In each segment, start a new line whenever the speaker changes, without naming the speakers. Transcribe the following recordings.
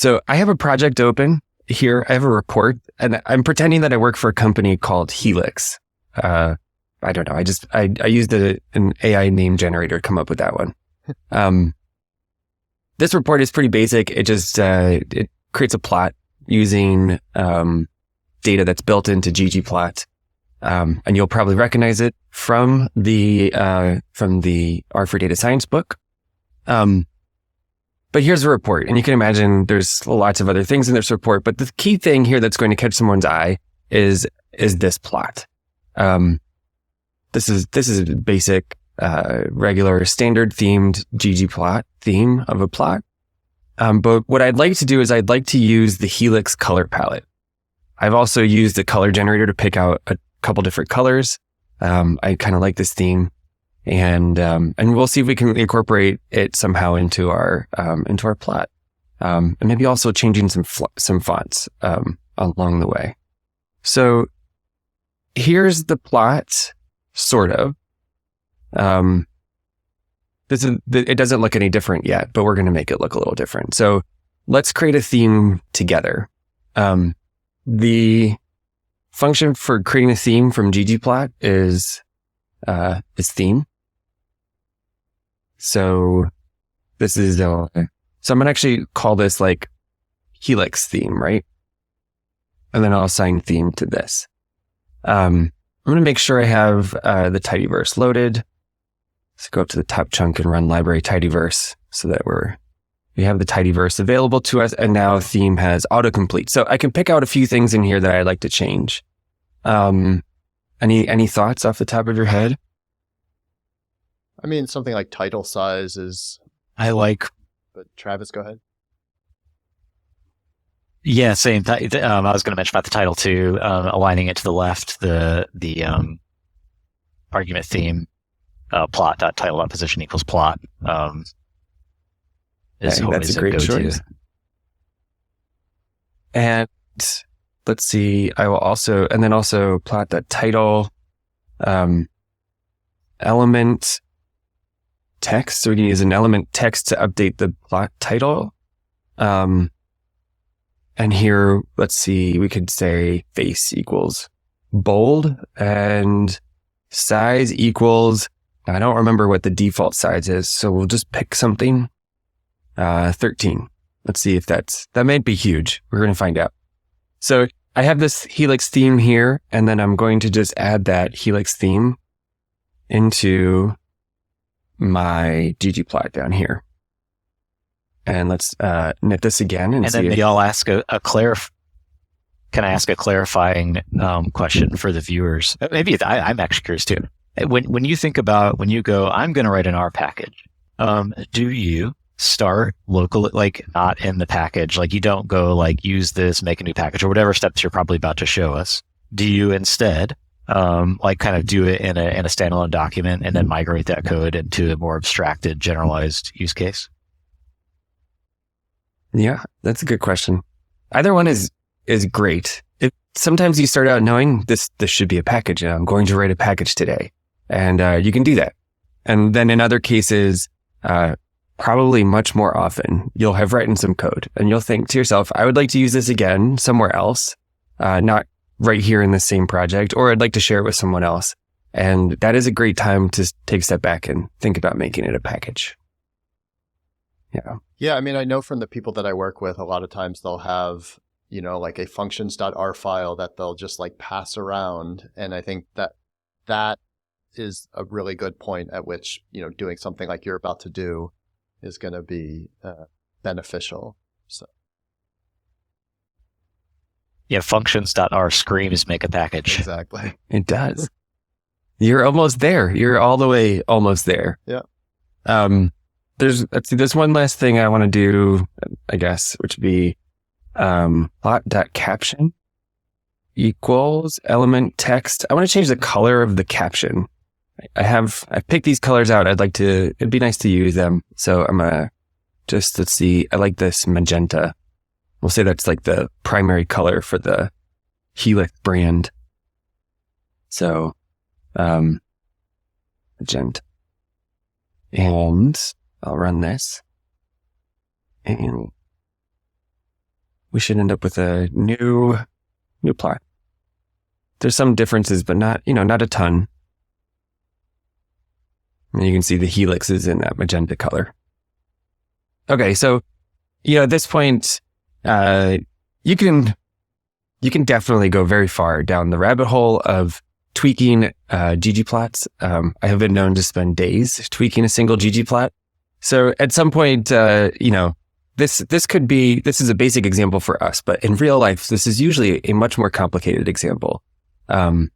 So I have a project open here. I have a report, and I'm pretending that I work for a company called Helix. I don't know. I used an AI name generator to come up with that one. This report is pretty basic. It just it creates a plot using data that's built into ggplot, and you'll probably recognize it from the R for Data Science book. But here's the report, and you can imagine there's lots of other things in this report, but the key thing here that's going to catch someone's eye is this plot. This is a basic, regular, standard themed ggplot theme of a plot. But what I'd like to do is I'd like to use the Helix color palette. I've also used the color generator to pick out a couple different colors. I kind of like this theme. And we'll see if we can incorporate it somehow into our plot, and maybe also changing some fonts along the way. So here's the plot, sort of. It doesn't look any different yet, but we're going to make it look a little different. So let's create a theme together. The function for creating a theme from ggplot is theme. So this is, so I'm going to actually call this like Helix theme, right? And then I'll assign theme to this. I'm going to make sure I have the tidyverse loaded. Let's go up to the top chunk and run library tidyverse so that we have the tidyverse available to us. And now theme has autocomplete. So I can pick out a few things in here that I'd like to change. Any thoughts off the top of your head?
I mean, something like title size is...
I like...
But Travis, go ahead.
Yeah, same. I was going to mention about the title too, aligning it to the left, the argument theme, plot.title.position equals plot.
That's a great choice. And let's see, I will also plot.title, element text. So we can use an element text to update the plot title. And here, let's see, we could say face equals bold and size equals, I don't remember what the default size is. So we'll just pick something, 13. Let's see if that might be huge. We're going to find out. So I have this Helix theme here, and then I'm going to just add that Helix theme into my ggplot down here. And let's knit this again and see.
And then I'll ask Can I ask a clarifying question for the viewers? Maybe I'm actually curious too. When you think about, when you go, I'm going to write an R package, do you start local, like not in the package? Like you don't go like use this, make a new package or whatever steps you're probably about to show us. Do you instead like kind of do it in a standalone document and then migrate that code into a more abstracted, generalized use case?
Yeah, that's a good question. Either one is great. Sometimes you start out knowing this should be a package, and I'm going to write a package today, and you can do that. And then in other cases, probably much more often, you'll have written some code, and you'll think to yourself, I would like to use this again somewhere else, not right here in the same project, or I'd like to share it with someone else. And that is a great time to take a step back and think about making it a package. Yeah.
Yeah. I mean, I know from the people that I work with, a lot of times they'll have, like a functions.r file that they'll just like pass around. And I think that is a really good point at which, doing something like you're about to do is going to be beneficial. So.
Yeah, functions.r screams make a package.
Exactly.
It does. You're almost there. You're all the way almost there.
Yeah.
There's one last thing I want to do, I guess, which would be plot.caption equals element text. I want to change the color of the caption. I've picked these colors out. It'd be nice to use them. So I'm going to let's see. I like this magenta. We'll say that's like the primary color for the Helix brand. So, magenta. And I'll run this. And we should end up with a new plot. There's some differences, but not a ton. And you can see the helixes in that magenta color. Okay, so at this point, you can definitely go very far down the rabbit hole of tweaking ggplots. I have been known to spend days tweaking a single ggplot. So at some point, this is a basic example for us, but in real life, this is usually a much more complicated example. Maybe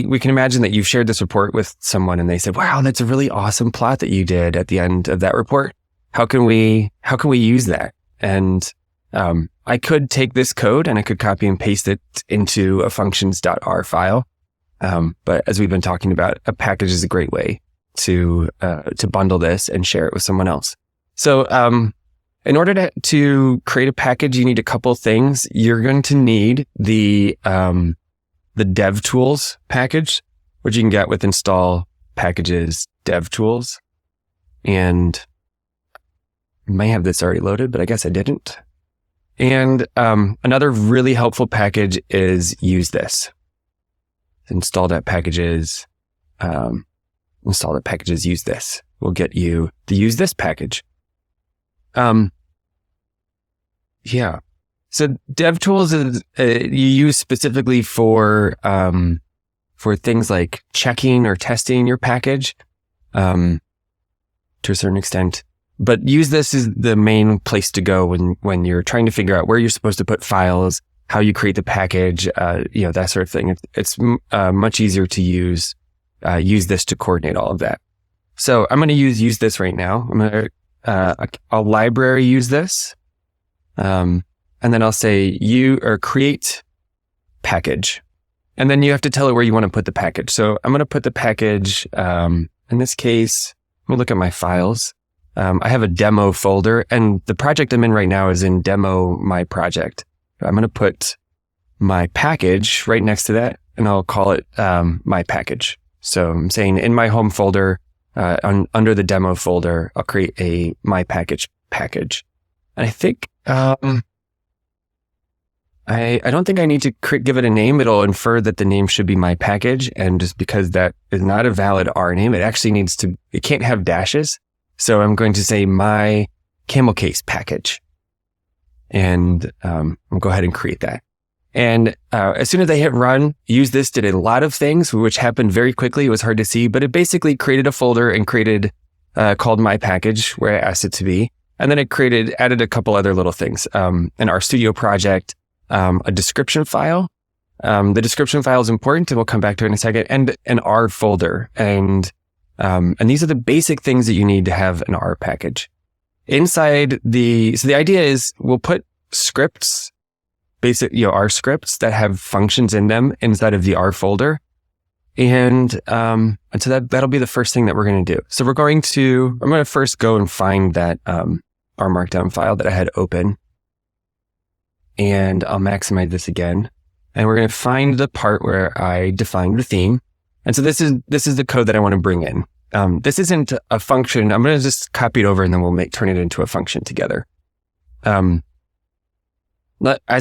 we can imagine that you've shared this report with someone and they said, wow, that's a really awesome plot that you did at the end of that report. How can we use that? And I could take this code and I could copy and paste it into a functions.r file. But as we've been talking about, a package is a great way to bundle this and share it with someone else. So in order to create a package, you need a couple things. You're going to need the DevTools package, which you can get with install packages DevTools. And I may have this already loaded, but I guess I didn't. And another really helpful package is use this. Install that packages use this. We'll get you the use this package. Yeah. So DevTools is you use specifically for things like checking or testing your package to a certain extent. But use this is the main place to go when you're trying to figure out where you're supposed to put files, how you create the package, that sort of thing. It's much easier to use this to coordinate all of that. So I'm going to use this right now. I'm going to I'll library use this, and then I'll say create package, and then you have to tell it where you want to put the package. So I'm going to put the package. In this case, I'm going to look at my files. I have a demo folder, and the project I'm in right now is in demo my project. I'm going to put my package right next to that, and I'll call it my package. So I'm saying in my home folder, under the demo folder, I'll create a my package. And I think I don't think I need to give it a name. It'll infer that the name should be my package, and just because that is not a valid R name, it actually it can't have dashes. So I'm going to say my camel case package, and I'll go ahead and create that. And as soon as I hit run, use this did a lot of things, which happened very quickly. It was hard to see, but it basically created a folder and created called my package where I asked it to be. And then it added a couple other little things. An RStudio project, a description file. The description file is important, and we'll come back to it in a second, and an R folder. And these are the basic things that you need to have an R package. So the idea is we'll put scripts, R scripts that have functions in them inside of the R folder. And so that'll be the first thing that we're going to do. So I'm going to first go and find that R Markdown file that I had open. And I'll maximize this again. And we're going to find the part where I defined the theme. And so this is the code that I want to bring in. This isn't a function. I'm going to just copy it over, and then we'll turn it into a function together. As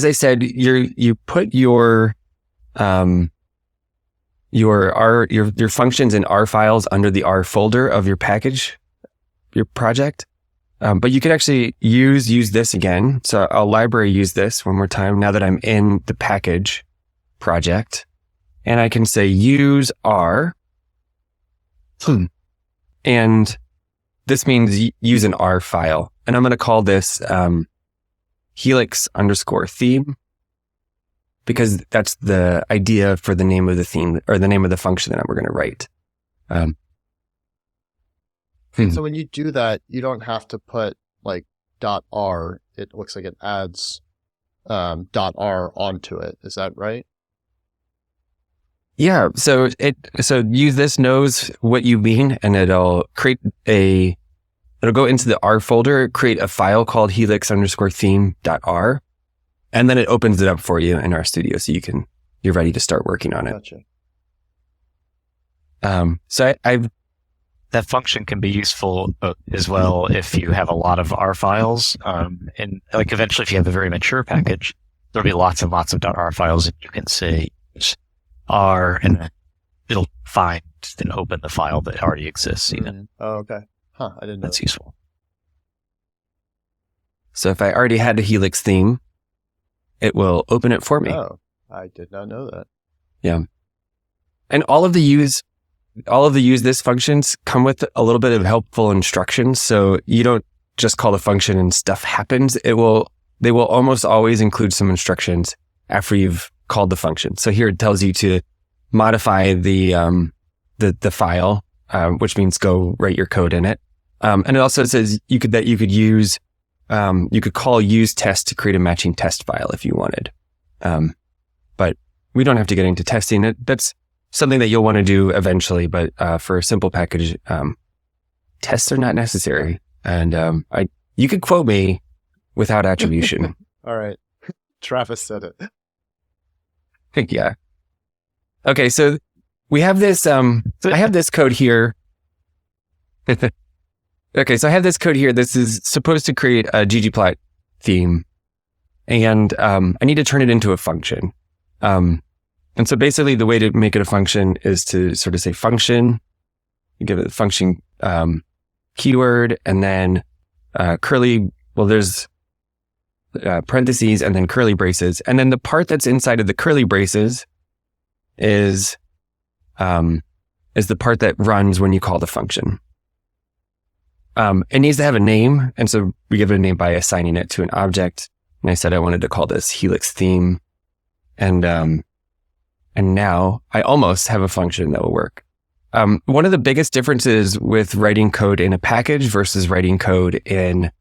I said, you put your functions in R files under the R folder of your package, your project. But you could actually use this again. So I'll library use this one more time now that I'm in the package project, and I can say use R. And this means use an R file. And I'm going to call this helix_theme, because that's the idea for the name of the theme, or the name of the function that we're going to write.
So when you do that, you don't have to put like .r. It looks like it adds .r onto it. Is that right?
Yeah. So use this knows what you mean, and it'll go into the R folder, create a file called helix_theme.r, and then it opens it up for you in RStudio, so you're ready to start working on it.
Gotcha.
So
that function can be useful as well if you have a lot of R files. And like eventually, if you have a very mature package, there'll be lots and lots of .R files, and you can say R, and then it'll find and open the file that already exists. Even.
Oh, okay. Huh. I didn't know.
That's useful.
So if I already had a Helix theme, it will open it for me.
Oh, I did not know that.
Yeah. And all of the use this functions come with a little bit of helpful instructions. So you don't just call the function and stuff happens. They will almost always include some instructions after you've called the function. So here it tells you to modify the file, which means go write your code in it. And it also says you could call use test to create a matching test file if you wanted. But we don't have to get into testing it. That's something that you'll want to do eventually. But for a simple package, tests are not necessary. And you could quote me without attribution.
All right. Travis said it.
Yeah. Okay, so we have this, I have this code here. Okay, so I have this code here. This is supposed to create a ggplot theme. And I need to turn it into a function. And so basically the way to make it a function is to sort of say function, you give it the function keyword, and then there's parentheses and then curly braces. And then the part that's inside of the curly braces is the part that runs when you call the function. It needs to have a name. And so we give it a name by assigning it to an object. And I said I wanted to call this Helix theme. And now I almost have a function that will work. One of the biggest differences with writing code in a package versus writing code in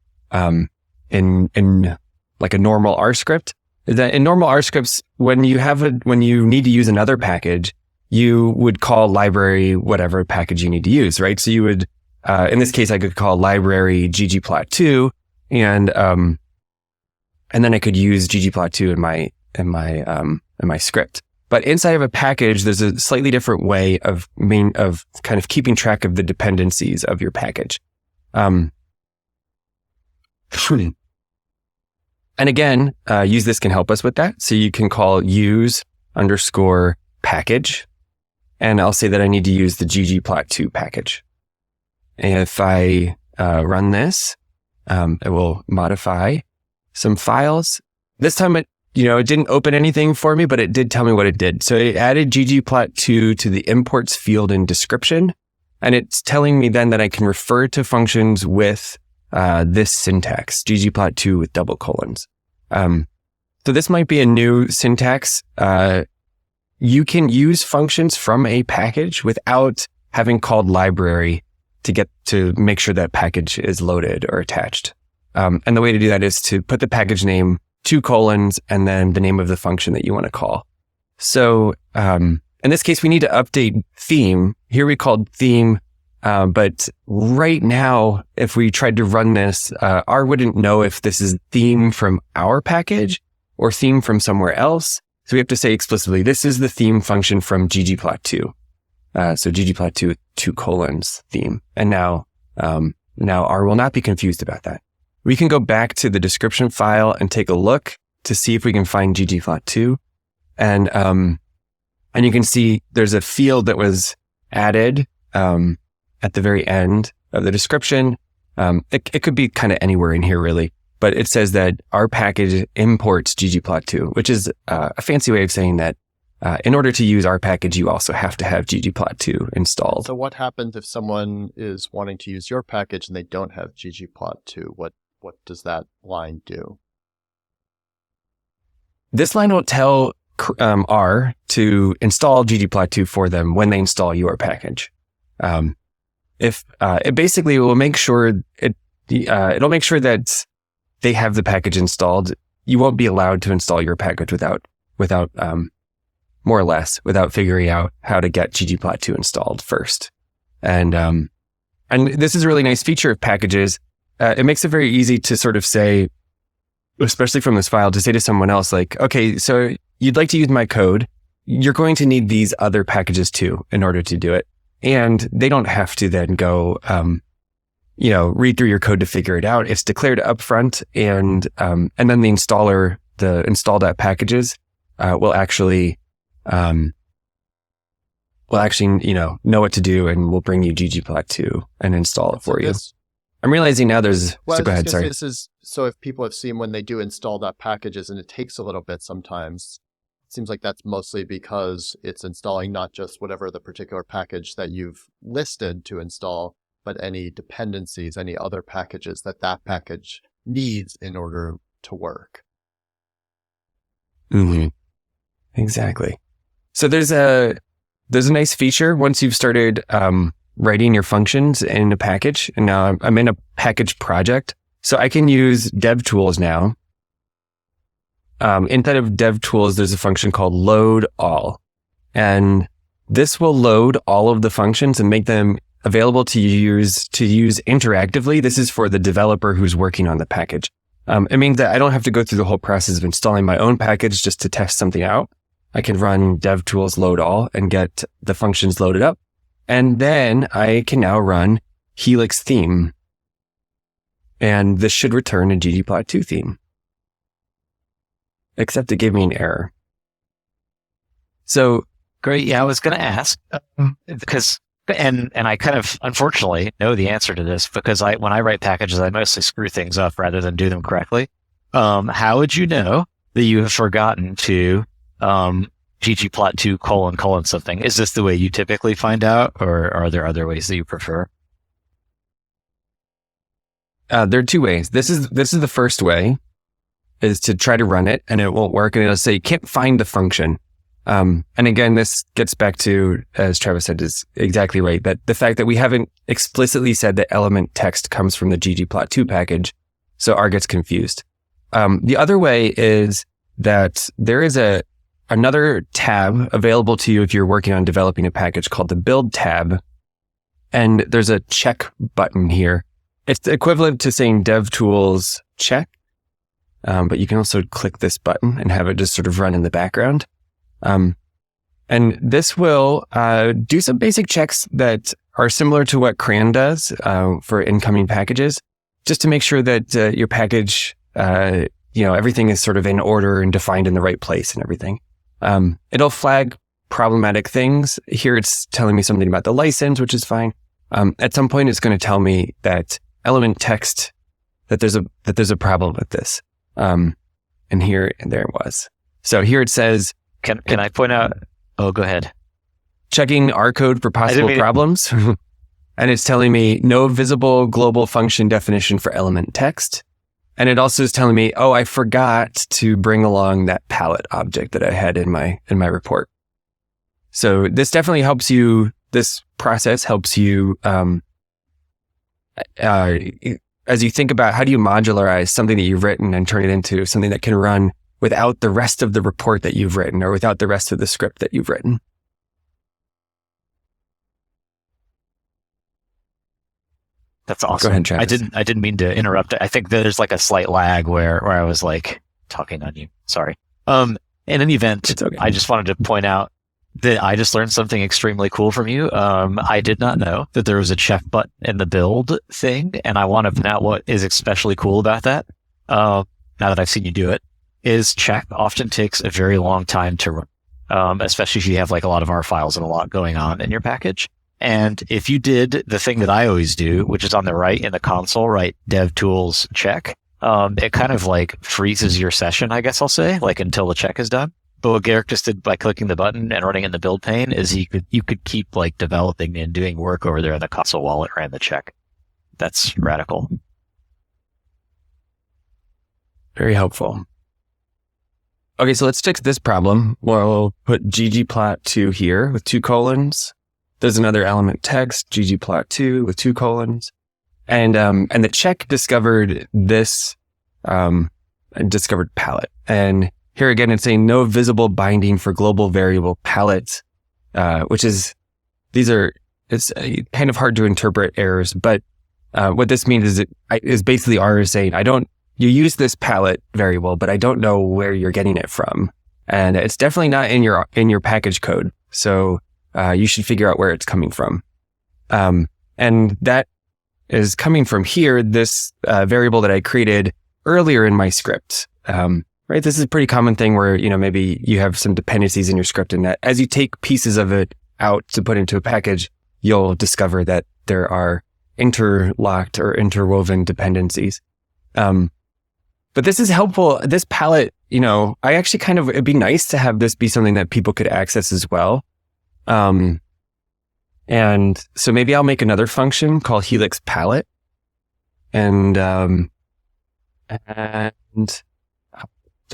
like a normal R script is that in normal R scripts, when you need to use another package, you would call library whatever package you need to use, right? So you would, in this case, I could call library ggplot2, and then I could use ggplot2 in my script. But inside of a package, there's a slightly different way of kind of keeping track of the dependencies of your package. And again, use this can help us with that. So you can call use_package, and I'll say that I need to use the ggplot2 package. And if I run this, it will modify some files. This time it didn't open anything for me, but it did tell me what it did. So it added ggplot2 to the imports field in description. And it's telling me then that I can refer to functions with this syntax, ggplot2 with double colons. So this might be a new syntax. You can use functions from a package without having called library to make sure that package is loaded or attached. And the way to do that is to put the package name, 2 colons, and then the name of the function that you want to call. So in this case, we need to update theme. Here we called theme, but right now, if we tried to run this, R wouldn't know if this is theme from our package or theme from somewhere else. So we have to say explicitly, this is the theme function from ggplot2. So ggplot2 with 2 colons theme. And now R will not be confused about that. We can go back to the description file and take a look to see if we can find ggplot2. And you can see there's a field that was added at the very end of the description. It could be kind of anywhere in here, really. But it says that our package imports ggplot2, which is a fancy way of saying that in order to use our package, you also have to have ggplot2 installed.
So what happens if someone is wanting to use your package and they don't have ggplot2? What does that line do?
This line will tell R to install ggplot2 for them when they install your package. It basically will make sure it'll make sure that they have the package installed. You won't be allowed to install your package without more or less without figuring out how to get ggplot2 installed first. And this is a really nice feature of packages. It makes it very easy to sort of say, especially from this file, to say to someone else, like, okay, so you'd like to use my code. You're going to need these other packages too in order to do it.
And they don't have to then go, read through your code to figure it out. It's declared upfront, and then the installer, the install.packages, will actually know what to do, and will bring you ggplot2 and install it for you. I'm realizing now so go ahead, sorry.
So if people have seen when they do install.packages and it takes a little bit sometimes, it seems like that's mostly because it's installing not just whatever the particular package that you've listed to install, but any dependencies, any other packages that package needs in order to work.
Mm-hmm. Exactly. So there's a nice feature once you've started writing your functions in a package, and now I'm in a package project, so I can use DevTools now. Instead of DevTools, there's a function called load all, and this will load all of the functions and make them available to use interactively. This is for the developer who's working on the package. It means that I don't have to go through the whole process of installing my own package just to test something out. I can run DevTools load all and get the functions loaded up. And then I can now run Helix theme. And this should return a ggplot2 theme. Except it gave me an error. So
great. Yeah, I was going to ask because, and I kind of unfortunately know the answer to this because when I write packages, I mostly screw things up rather than do them correctly. How would you know that you have forgotten to ggplot2 : something? Is this the way you typically find out, or are there other ways that you prefer?
There are two ways. This is the first way, is to try to run it and it won't work, and it'll say you can't find the function. And again, this gets back to, as Travis said, is exactly right, that the fact that we haven't explicitly said that element text comes from the ggplot2 package, so R gets confused. The other way is that there is another tab available to you if you're working on developing a package called the build tab. And there's a check button here. It's equivalent to saying DevTools check, but you can also click this button and have it just sort of run in the background. And this will do some basic checks that are similar to what CRAN does for incoming packages, just to make sure that your package, everything is sort of in order and defined in the right place and everything. It'll flag problematic things. Here it's telling me something about the license, which is fine. At some point, it's going to tell me that element text, that there's a problem with this. And there it was. So here it says,
Can I point out? Oh, go ahead.
Checking R code for possible problems. And it's telling me no visible global function definition for element text. And it also is telling me, I forgot to bring along that palette object that I had in my report. So this definitely helps you. This process helps you as you think about how do you modularize something that you've written and turn it into something that can run without the rest of the report that you've written or without the rest of the script that you've written.
That's awesome.
Go ahead, Travis.
I didn't mean to interrupt. I think there's like a slight lag where I was like talking on you. Sorry. In any event,
it's okay.
I just wanted to point out that I just learned something extremely cool from you. I did not know that there was a check button in the build thing, and I want to point out what is especially cool about that. Now that I've seen you do it, is check often takes a very long time to run, especially if you have like a lot of R files and a lot going on in your package. And if you did the thing that I always do, which is on the right in the console, right, DevTools check, it kind of like freezes your session, I guess I'll say, like until the check is done. But what Garrick just did by clicking the button and running in the build pane is you could keep like developing and doing work over there in the console while it ran the check. That's radical.
Very helpful. Okay, so let's fix this problem. We'll put ggplot2 here with 2 colons. There's another element text, ggplot2 with 2 colons. And the check discovered this, discovered palette. And here again, it's saying no visible binding for global variable palette, which is, it's kind of hard to interpret errors, but what this means is basically R is saying, you use this palette variable, but I don't know where you're getting it from. And it's definitely not in your package code. So you should figure out where it's coming from. And that is coming from here, this variable that I created earlier in my script. Right? This is a pretty common thing where, maybe you have some dependencies in your script, and that as you take pieces of it out to put into a package, you'll discover that there are interlocked or interwoven dependencies. But this is helpful. This palette, I actually it'd be nice to have this be something that people could access as well. And so maybe I'll make another function called Helix palette. And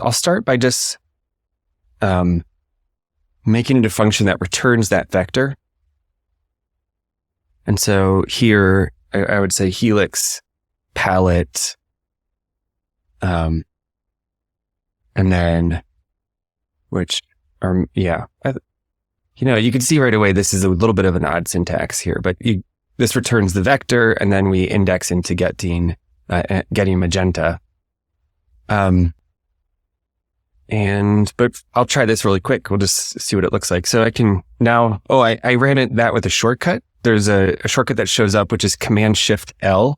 I'll start by just making it a function that returns that vector. And so here I would say Helix palette, and then you can see right away this is a little bit of an odd syntax here, but this returns the vector, and then we index into getting magenta. But I'll try this really quick. We'll just see what it looks like. So I can now, I ran that with a shortcut. There's a shortcut that shows up, which is Command-Shift-L.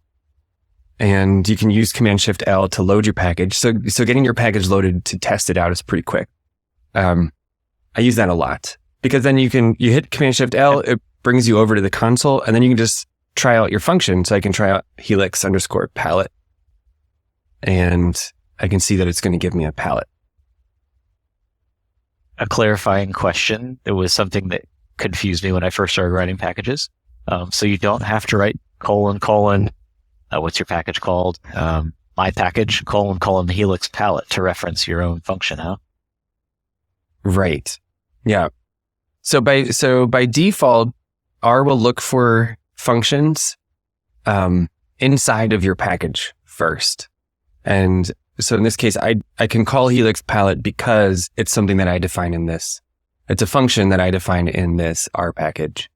And you can use Command-Shift-L to load your package. So getting your package loaded to test it out is pretty quick. I use that a lot because then you hit Command-Shift-L, it brings you over to the console, and then you can just try out your function. So I can try out Helix_palette, and I can see that it's going to give me a palette.
A clarifying question. It was something that confused me when I first started writing packages. So you don't have to write : what's your package called? My package : Helix palette to reference your own function, huh?
Right. Yeah. So by default, R will look for functions inside of your package first. And so in this case, I can call Helix palette because it's something that I define in this. It's a function that I define in this R package.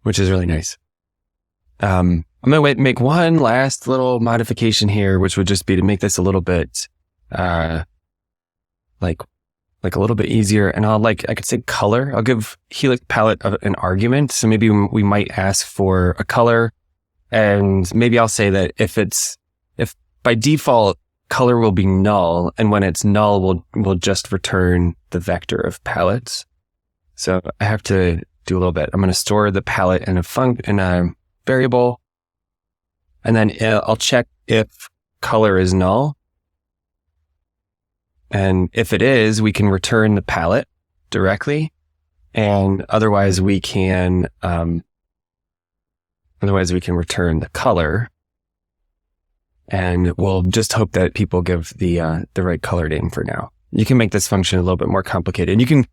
Which is really nice. I'm going to make one last little modification here, which would just be to make this a little bit, like a little bit easier. And I could say color. I'll give Helix palette an argument. So maybe we might ask for a color, and maybe I'll say that if by default color will be null, and when it's null, we'll just return the vector of palettes. So I have to do a little bit. I'm going to store the palette in a variable, and then I'll check if color is null. And if it is, we can return the palette directly, and otherwise we can return the color. And we'll just hope that people give the right color name for now. You can make this function a little bit more complicated. And you can,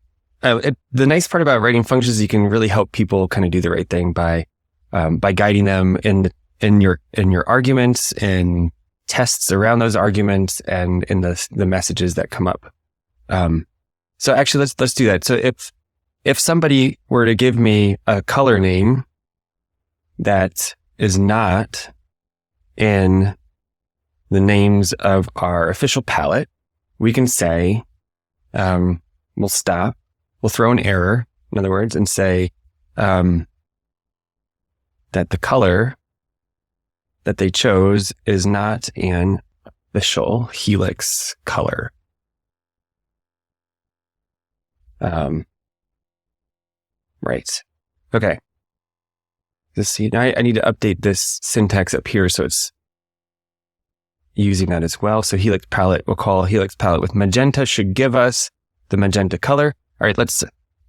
the nice part about writing functions, you can really help people kind of do the right thing by guiding them in your arguments and tests around those arguments and in the messages that come up. So actually, let's do that. So if somebody were to give me a color name that is not in the names of our official palette, we can say, we'll stop, we'll throw an error, in other words, and say that the color that they chose is not an official Helix color. Right. Okay. Let's see. Now I need to update this syntax up here so it's using that as well. So Helix palette, we'll call Helix palette with magenta should give us the magenta color. All right,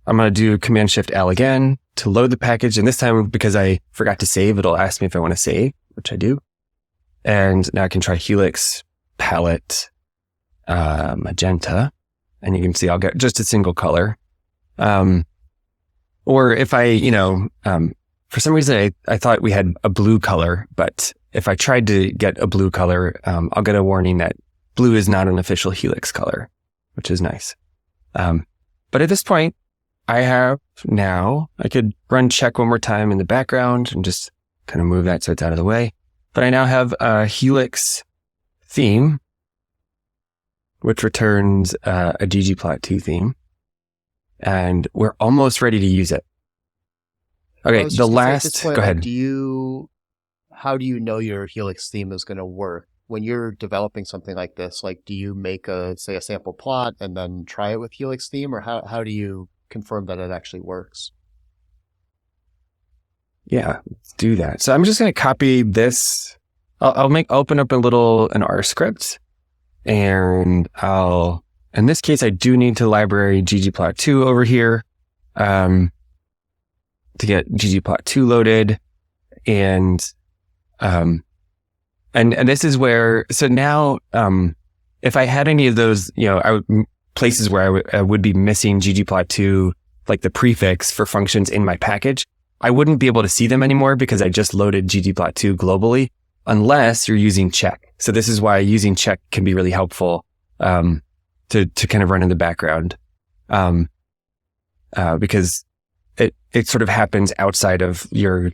I'm going to do Command-Shift-L again to load the package. And this time, because I forgot to save, it'll ask me if I want to save, which I do. And now I can try Helix palette magenta. And you can see I'll get just a single color. Or if for some reason I thought we had a blue color, but if I tried to get a blue color, I'll get a warning that blue is not an official Helix color, which is nice. But at this point, I could run check one more time in the background and just kind of move that so it's out of the way. But I now have a Helix theme, which returns a ggplot2 theme. And we're almost ready to use it. Okay,
I was
the
just gonna say, at
last.
this point,
Go
like,
ahead.
how do you know your Helix theme is going to work when you're developing something like this? Like, do you make a sample plot and then try it with Helix theme, or how do you confirm that it actually works?
Yeah, let's do that. So I'm just going to copy this. I'll open up an R script, and in this case, I do need to library ggplot2 over here, to get ggplot2 loaded. And this is where, so now, if I had any of those, places where I would be missing ggplot2, like the prefix for functions in my package, I wouldn't be able to see them anymore because I just loaded ggplot2 globally, unless you're using check. So this is why using check can be really helpful, to kind of run in the background, because it sort of happens outside of your,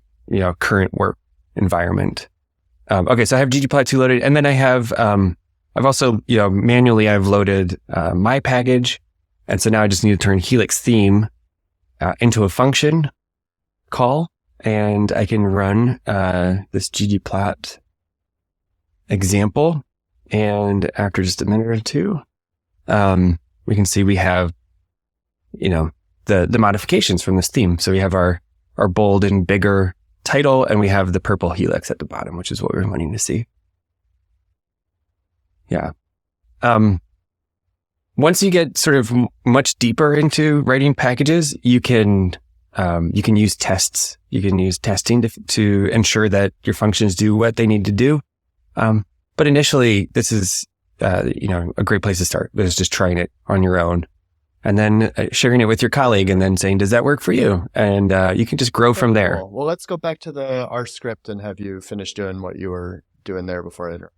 current work environment. Okay, so I have ggplot2 loaded, and then I have, I've also, manually I've loaded my package, and so now I just need to turn Helix theme into a function call, and I can run this ggplot example, and after just a minute or two, we can see we have, the modifications from this theme. So we have our bold and bigger title, and we have the purple helix at the bottom, which is what we're wanting to see. Yeah. Once you get sort of much deeper into writing packages, you can use tests. You can use testing to ensure that your functions do what they need to do. But initially, this is, a great place to start. Is just trying it on your own, and then sharing it with your colleague, and then saying, "Does that work for you?" And you can just grow from there.
Cool. Well, let's go back to the R script and have you finish doing what you were doing there before I interrupt.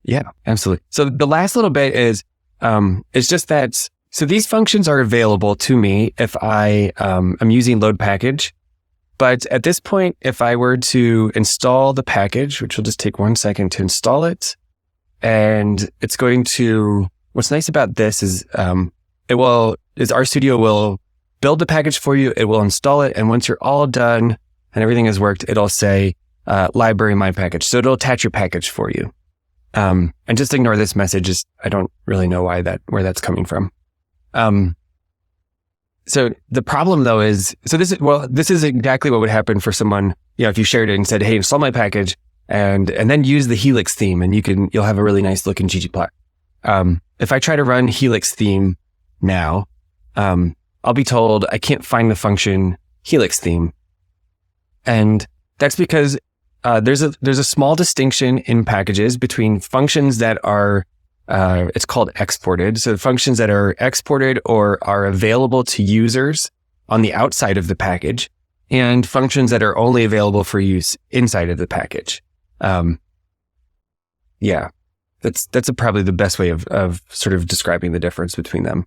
Yeah, absolutely. So the last little bit is just that. So these functions are available to me if I am using load package. But at this point, if I were to install the package, which will just take 1 second to install it, and it's going to, what's nice about this is RStudio will build the package for you. It will install it. And once you're all done and everything has worked, it'll say, library my package. So it'll attach your package for you. And just ignore this message. I don't really know where that's coming from. So the problem though is, this is exactly what would happen for someone, if you shared it and said, "Hey, install my package and then use the Helix theme, and you'll have a really nice looking ggplot." If I try to run Helix theme now, I'll be told I can't find the function Helix theme. And that's because, there's a small distinction in packages between functions that are, it's called exported. So functions that are exported or are available to users on the outside of the package, and functions that are only available for use inside of the package. That's probably the best way of sort of describing the difference between them.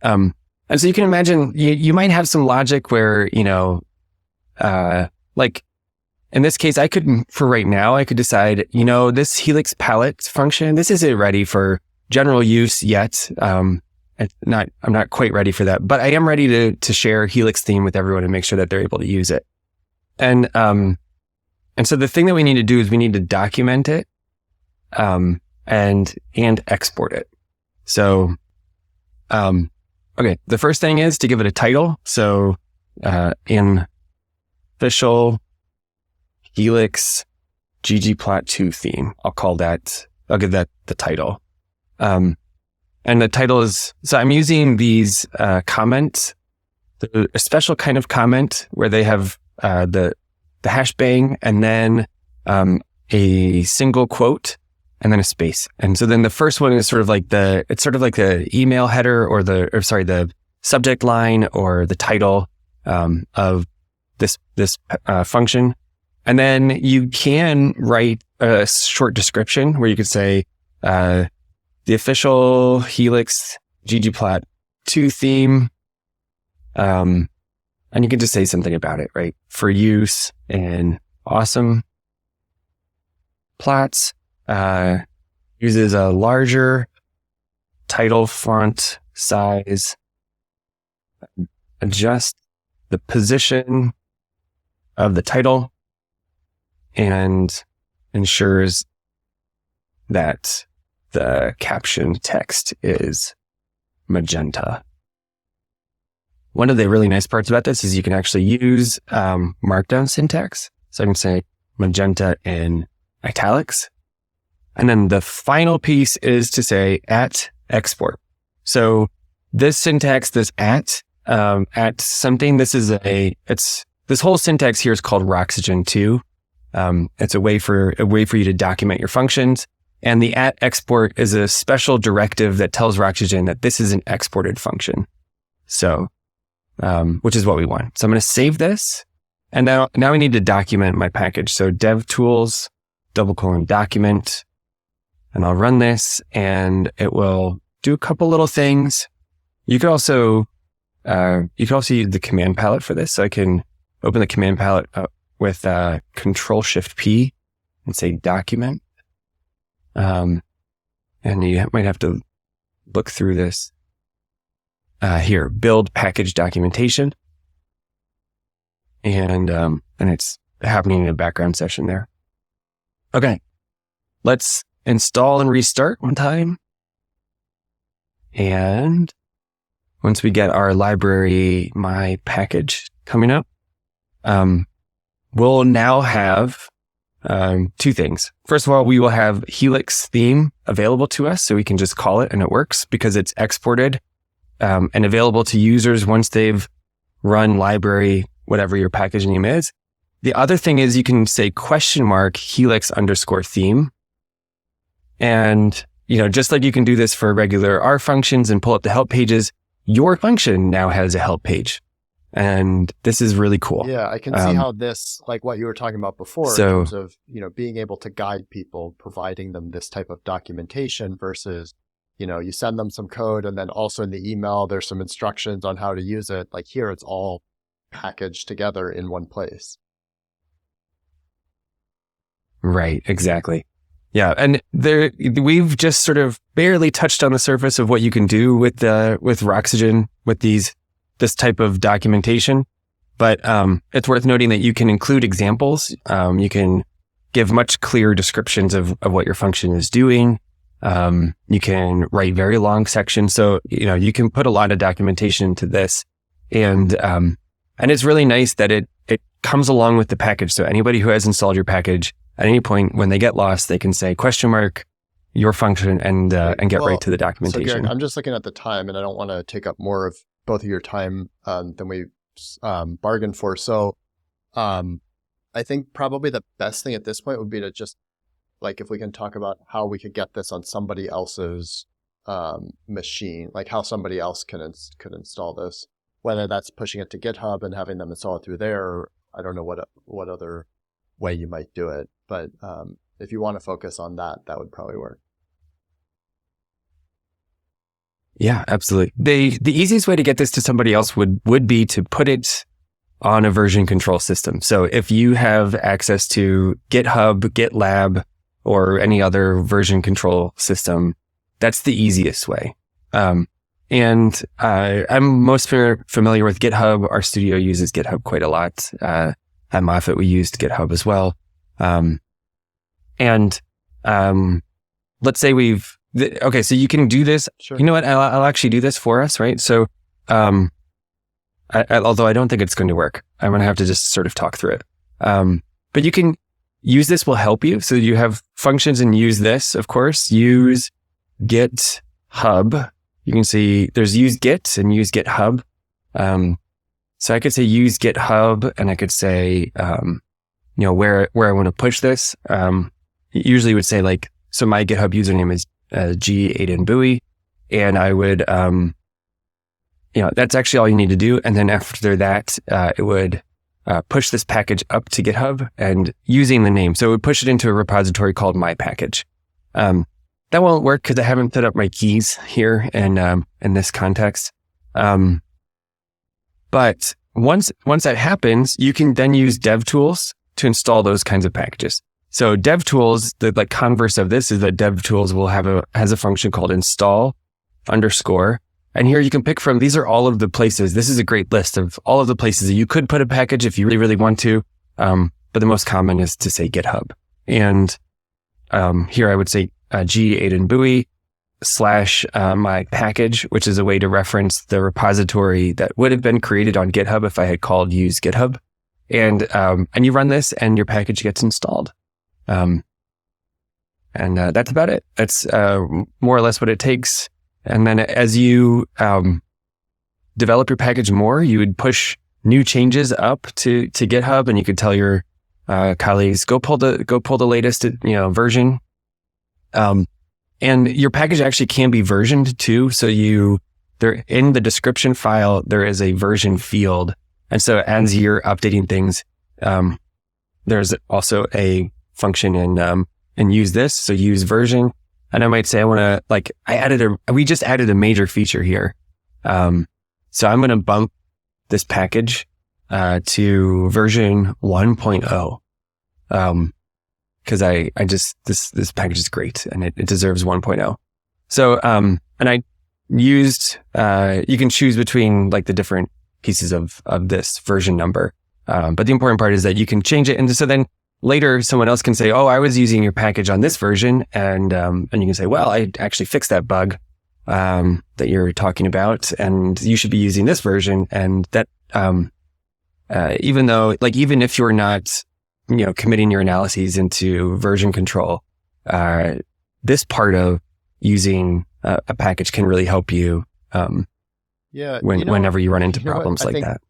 And so you can imagine you might have some logic where, like in this case, for right now, I could decide, this Helix palette function, this isn't ready for general use yet. I'm not quite ready for that, but I am ready to share Helix theme with everyone and make sure that they're able to use it. And so the thing that we need to do is we need to document it, and export it. So, okay, the first thing is to give it a title. So, in official Helix ggplot2 theme, I'll give that the title. And the title is, so I'm using these comments, a special kind of comment where they have the hash bang and then a single quote and then a space. And so then the first one is sort of like the email header or the subject line or the title of this function. And then you can write a short description where you could say, the official Helix ggplot2 theme. And you can just say something about it, right? For use in awesome plots, uses a larger title font size, adjust the position of the title and ensures that the caption text is magenta. One of the really nice parts about this is you can actually use markdown syntax. So I can say magenta in italics. And then the final piece is to say @export. So this syntax, this at something, this whole syntax here is called Roxygen2. It's a way for you to document your functions. And the @export is a special directive that tells Roxygen that this is an exported function. So, which is what we want. So I'm going to save this. And now we need to document my package. So DevTools, ;document, and I'll run this and it will do a couple little things. You could also use the command palette for this. So I can open the command palette up with Control-Shift-P and say document. And you might have to look through this. Here, build package documentation. And it's happening in a background session there. Okay. Let's install and restart one time. And once we get our library, my package coming up, we'll now have two things. First of all, we will have Helix theme available to us, so we can just call it and it works because it's exported and available to users once they've run library, whatever your package name is. The other thing is you can say !Helix_theme. And, just like you can do this for regular R functions and pull up the help pages, your function now has a help page. And this is really cool.
Yeah, I can see how this, like what you were talking about before, in terms of, being able to guide people, providing them this type of documentation versus, you send them some code and then also in the email, there's some instructions on how to use it. Like here, it's all packaged together in one place.
Right, exactly. Yeah, and we've just sort of barely touched on the surface of what you can do with Roxygen, with this type of documentation. But it's worth noting that you can include examples. You can give much clearer descriptions of what your function is doing. You can write very long sections. So, you can put a lot of documentation into this. And it's really nice that it comes along with the package. So anybody who has installed your package, at any point when they get lost, they can say your function and get right to the documentation.
So Garrick, I'm just looking at the time and I don't want to take up more of both of your time than we bargained for. So I think probably the best thing at this point would be to just, like, if we can talk about how we could get this on somebody else's machine, like how somebody else could install this, whether that's pushing it to GitHub and having them install it through there, or I don't know what other way you might do it. But if you want to focus on that would probably work.
Yeah, absolutely. The easiest way to get this to somebody else would be to put it on a version control system. So if you have access to GitHub, GitLab, or any other version control system, that's the easiest way. And I'm most familiar with GitHub. Our studio uses GitHub quite a lot. At Moffitt, we used GitHub as well. Let's say okay, so you can do this.
Sure.
You know what? I'll actually do this for us, right? So, although I don't think it's going to work, I'm going to have to just sort of talk through it. But you can use this will help you. So you have functions and use this, of course. Use GitHub. You can see there's use Git and use GitHub. So I could say use GitHub and I could say, where I want to push this. Usually would say so my GitHub username is Aden-Buie, and I would, that's actually all you need to do. And then after that, it would push this package up to GitHub and using the name. So it would push it into a repository called my package. That won't work because I haven't set up my keys here in this context. But once that happens, you can then use DevTools to install those kinds of packages. So DevTools, the converse of this is that DevTools has a function called install_, And here you can pick from, these are all of the places. This is a great list of all of the places that you could put a package if you really, really want to. But the most common is to say GitHub. And here I would say G Aden-Buie / my package, which is a way to reference the repository that would have been created on GitHub if I had called use GitHub. And you run this and your package gets installed. And that's about it. That's more or less what it takes. And then as you develop your package more, you would push new changes up to GitHub, and you could tell your colleagues, go pull the latest version. And your package actually can be versioned too. So there in the description file, there is a version field. And so as you're updating things, there's also a function in use this. So use version. And I might say, we just added a major feature here. So I'm going to bump this package to version 1.0. Because this package is great and it deserves 1.0. So, and I used, you can choose between like the different pieces of this version number. But the important part is that you can change it. And so then later someone else can say, oh, I was using your package on this version. And you can say, well, I actually fixed that bug, that you're talking about, and you should be using this version. And that, even if you're not, committing your analyses into version control, this part of using a package can really help you whenever you run into problems like that.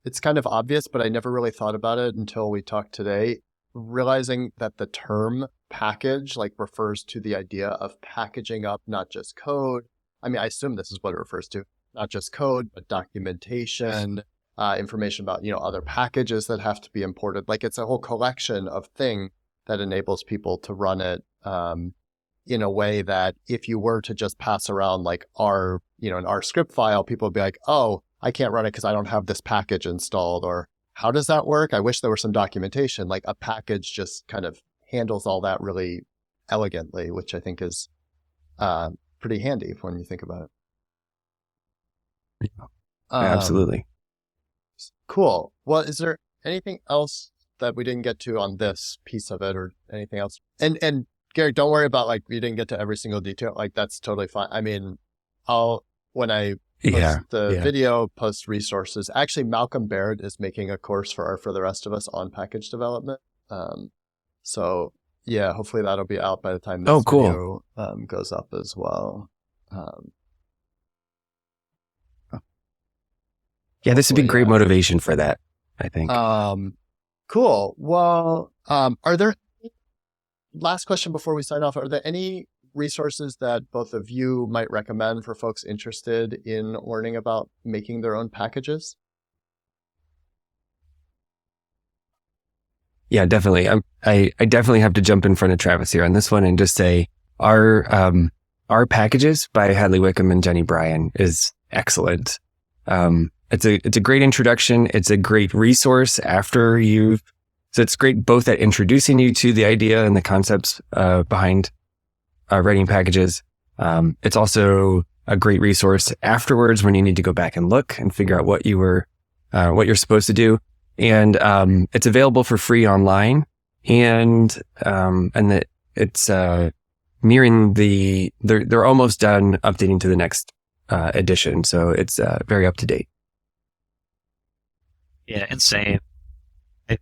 It's kind of obvious, but I never really thought about it until we talked today, realizing that the term package refers to the idea of packaging up not just code. I mean, I assume this is what it refers to, not just code, but documentation, information about, other packages that have to be imported. It's a whole collection of thing that enables people to run it in a way that if you were to just pass around our, an R script file, people would be like, oh, I can't run it because I don't have this package installed. Or how does that work? I wish there were some documentation. A package just kind of handles all that really elegantly, which I think is pretty handy when you think about it.
Absolutely.
Cool. Well, is there anything else that we didn't get to on this piece of it, or anything else? And Garrick, don't worry about we didn't get to every single detail. That's totally fine. I mean, when I post video, post resources. Actually, Malcolm Baird is making a course for the rest of us on package development. So yeah, hopefully that'll be out by the time this video goes up as well.
Yeah, this would be great motivation for that, I think.
Cool. Well, are there, last question before we sign off, are there any resources that both of you might recommend for folks interested in learning about making their own packages?
Yeah, definitely. I definitely have to jump in front of Travis here on this one and just say our packages by Hadley Wickham and Jenny Bryan is excellent. It's a great introduction. It's a great resource so it's great both at introducing you to the idea and the concepts behind writing packages. It's also a great resource afterwards when you need to go back and look and figure out what you're supposed to do. And it's available for free online, and that it's nearing they're almost done updating to the next edition, so it's very up to date.
Yeah, and same.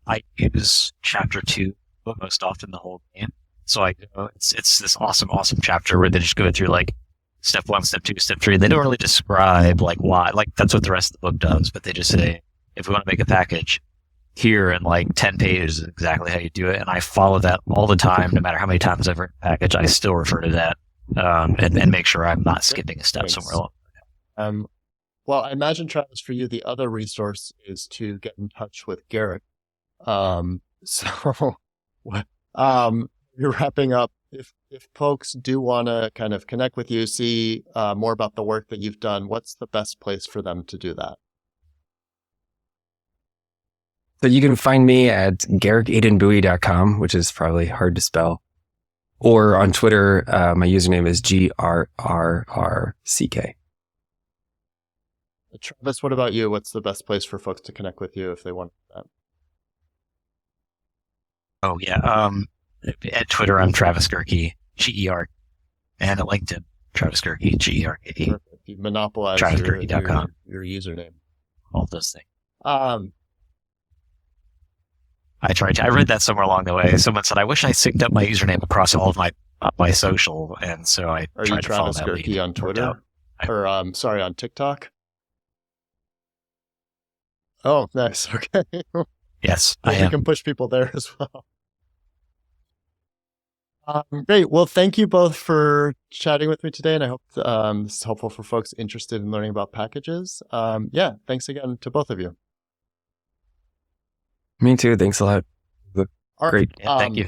I use chapter 2 most often the whole game. So it's this awesome chapter where they just go through step 1, step 2, step 3. They don't really describe why. That's what the rest of the book does, but they just say, if we want to make a package, here in 10 pages is exactly how you do it. And I follow that all the time, no matter how many times I've written a package, I still refer to that and make sure I'm not skipping a step somewhere along.
Well, I imagine, Travis, for you, the other resource is to get in touch with Garrick. So you're wrapping up. If folks do want to kind of connect with you, see more about the work that you've done, what's the best place for them to do that?
So you can find me at GarrickAdenBuie.com, which is probably hard to spell. Or on Twitter, my username is GRRRCK.
Travis, what about you? What's the best place for folks to connect with you if they want that?
Oh yeah. At Twitter, I'm Travis Gerke, GER, and at LinkedIn, Travis Gerke, GERKE.
You monopolize
TravisGerke.com.
your username.
All those things.
Um,
I tried to. I read that somewhere along the way. Someone said, "I wish I synced up my username across all of my social," and so I
are
tried
you
to follow
Travis
that
Gerke
lead.
on Twitter? Or on TikTok? Oh, nice. Okay.
Yes,
Well,
I
we
am.
can push people there as well. Great. Well, thank you both for chatting with me today, and I hope this is helpful for folks interested in learning about packages. Yeah, thanks again to both of you.
Me too. Thanks a lot.
All right.
Yeah, thank you.